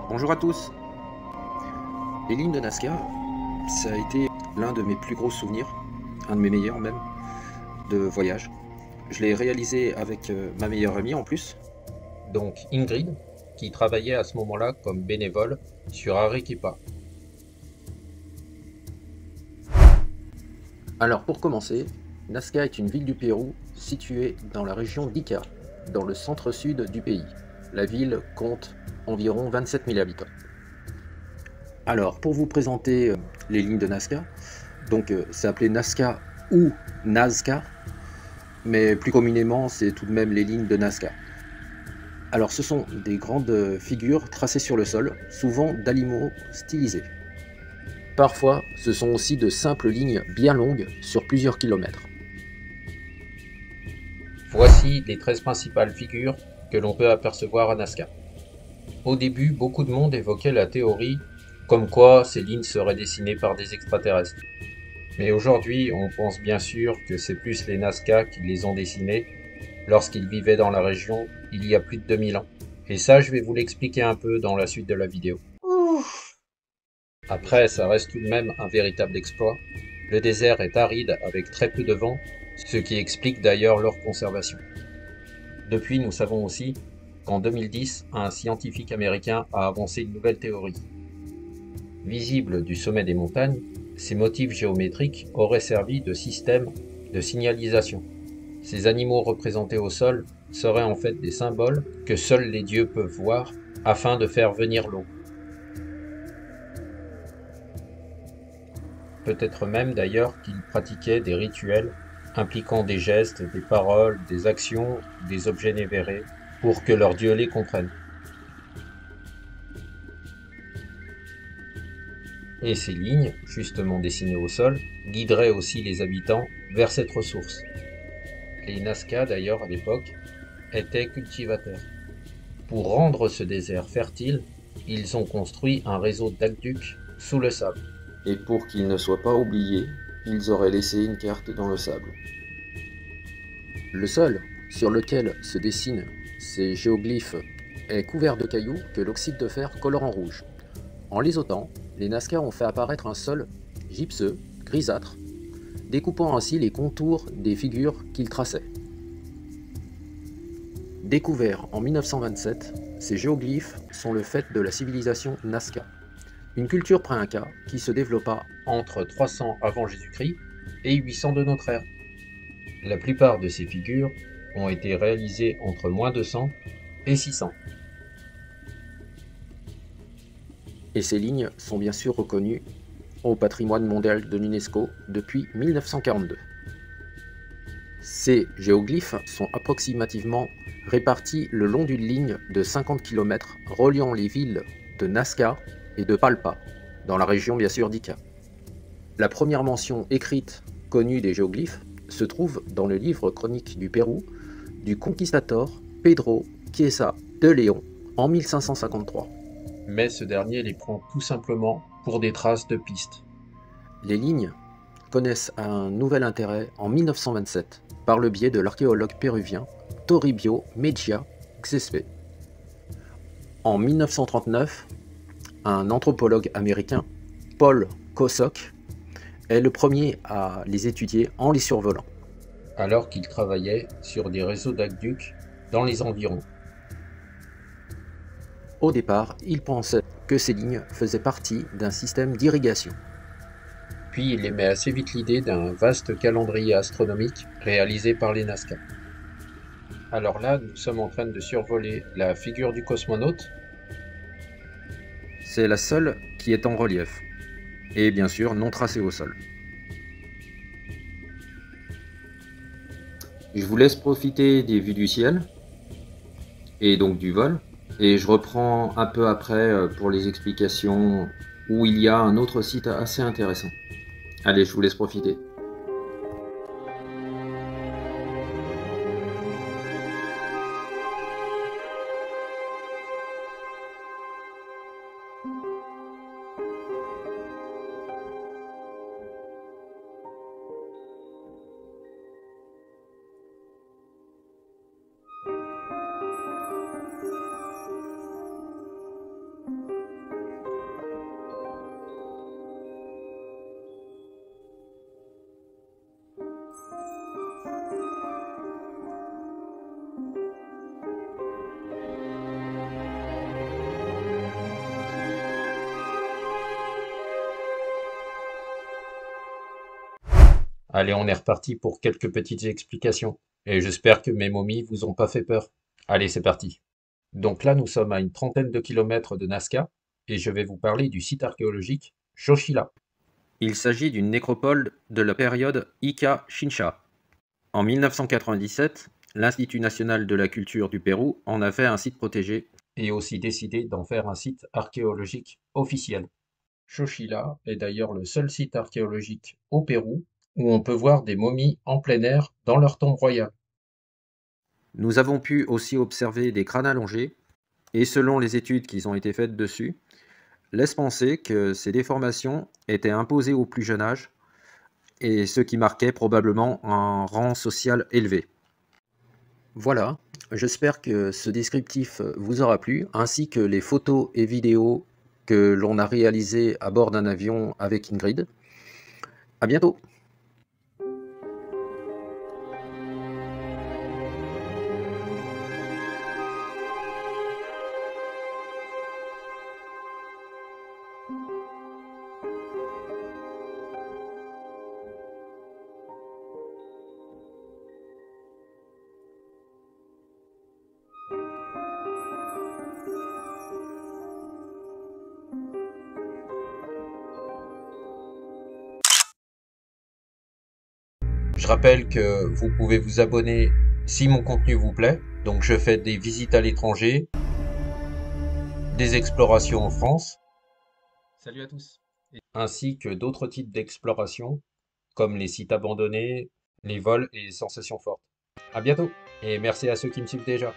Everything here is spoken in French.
Bonjour à tous. Les lignes de Nazca, ça a été l'un de mes plus gros souvenirs, un de mes meilleurs même, de voyage. Je l'ai réalisé avec ma meilleure amie en plus, donc Ingrid, qui travaillait à ce moment-là comme bénévole sur Arequipa. Alors pour commencer, Nazca est une ville du Pérou située dans la région d'Ica, dans le centre-sud du pays. La ville compte environ 27 000 habitants. Alors, pour vous présenter les lignes de Nazca, donc c'est appelé Nazca ou Nazca, mais plus communément c'est tout de même les lignes de Nazca. Alors ce sont des grandes figures tracées sur le sol, souvent d'animaux stylisés. Parfois, ce sont aussi de simples lignes bien longues sur plusieurs kilomètres. Voici les 13 principales figures que l'on peut apercevoir à Nazca. Au début, beaucoup de monde évoquait la théorie comme quoi ces lignes seraient dessinées par des extraterrestres. Mais aujourd'hui, on pense bien sûr que c'est plus les Nazca qui les ont dessinés lorsqu'ils vivaient dans la région il y a plus de 2000 ans. Et ça, je vais vous l'expliquer un peu dans la suite de la vidéo. Après, ça reste tout de même un véritable exploit. Le désert est aride avec très peu de vent, ce qui explique d'ailleurs leur conservation. Depuis, nous savons aussi qu'en 2010, un scientifique américain a avancé une nouvelle théorie. Visibles du sommet des montagnes, ces motifs géométriques auraient servi de système de signalisation. Ces animaux représentés au sol seraient en fait des symboles que seuls les dieux peuvent voir afin de faire venir l'eau. Peut-être même d'ailleurs qu'ils pratiquaient des rituels impliquant des gestes, des paroles, des actions, des objets névérés pour que leurs dieux les comprennent. Et ces lignes, justement dessinées au sol, guideraient aussi les habitants vers cette ressource. Les Nazca d'ailleurs à l'époque étaient cultivateurs. Pour rendre ce désert fertile, ils ont construit un réseau d'aqueducs sous le sable. Et pour qu'ils ne soient pas oubliés, ils auraient laissé une carte dans le sable. Le sol sur lequel se dessinent ces géoglyphes est couvert de cailloux que l'oxyde de fer colore en rouge. En les ôtant, les Nazca ont fait apparaître un sol gypseux, grisâtre, découpant ainsi les contours des figures qu'ils traçaient. Découverts en 1927, ces géoglyphes sont le fait de la civilisation Nazca, une culture pré-inca qui se développa entre 300 avant Jésus-Christ et 800 de notre ère. La plupart de ces figures ont été réalisées entre -200 et 600. Et ces lignes sont bien sûr reconnues au patrimoine mondial de l'UNESCO depuis 1942. Ces géoglyphes sont approximativement répartis le long d'une ligne de 50 km reliant les villes de Nazca et de Palpa, dans la région bien sûr d'Ica. La première mention écrite connue des géoglyphes se trouve dans le livre chronique du Pérou du conquistador Pedro Chiesa de León en 1553. Mais ce dernier les prend tout simplement pour des traces de pistes. Les lignes connaissent un nouvel intérêt en 1927 par le biais de l'archéologue péruvien Toribio Mejía Xespe. En 1939, un anthropologue américain, Paul Kosok, est le premier à les étudier en les survolant, alors qu'il travaillait sur des réseaux d'aqueducs dans les environs. Au départ, il pensait que ces lignes faisaient partie d'un système d'irrigation. Puis il émet assez vite l'idée d'un vaste calendrier astronomique réalisé par les Nazca. Alors là, nous sommes en train de survoler la figure du cosmonaute. C'est la seule qui est en relief, et bien sûr non tracée au sol. Je vous laisse profiter des vues du ciel, et donc du vol, et je reprends un peu après pour les explications où il y a un autre site assez intéressant. Allez, je vous laisse profiter. Allez, on est reparti pour quelques petites explications. Et j'espère que mes momies vous ont pas fait peur. Allez, c'est parti. Donc là, nous sommes à une trentaine de kilomètres de Nazca et je vais vous parler du site archéologique Xochitl. Il s'agit d'une nécropole de la période Inca-Chincha. En 1997, l'Institut national de la culture du Pérou en a fait un site protégé et aussi décidé d'en faire un site archéologique officiel. Xochitl est d'ailleurs le seul site archéologique au Pérou où on peut voir des momies en plein air dans leur tombe royale. Nous avons pu aussi observer des crânes allongés et selon les études qui ont été faites dessus, laisse penser que ces déformations étaient imposées au plus jeune âge et ce qui marquait probablement un rang social élevé. Voilà, j'espère que ce descriptif vous aura plu, ainsi que les photos et vidéos que l'on a réalisées à bord d'un avion avec Ingrid. À bientôt! Je rappelle que vous pouvez vous abonner si mon contenu vous plaît. Donc je fais des visites à l'étranger, des explorations en France. Salut à tous. Ainsi que d'autres types d'explorations, comme les sites abandonnés, les vols et les sensations fortes. À bientôt et merci à ceux qui me suivent déjà.